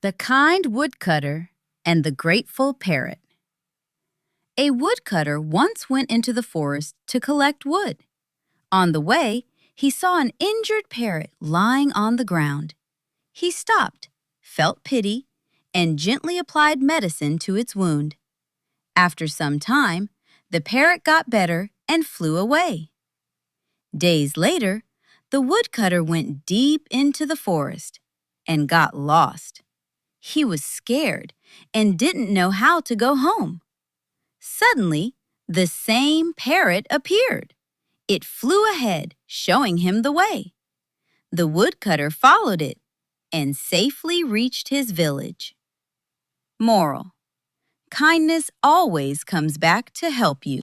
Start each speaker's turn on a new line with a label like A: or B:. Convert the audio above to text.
A: The Kind Woodcutter and the Grateful Parrot. A woodcutter once went into the forest to collect wood. On the way, he saw an injured parrot lying on the ground. He stopped, felt pity, and gently applied medicine to its wound. After some time, the parrot got better and flew away. Days later, the woodcutter went deep into the forest and got lost. He was scared and didn't know how to go home. Suddenly, the same parrot appeared. It flew ahead, showing him the way. The woodcutter followed it and safely reached his village. Moral: kindness always comes back to help you.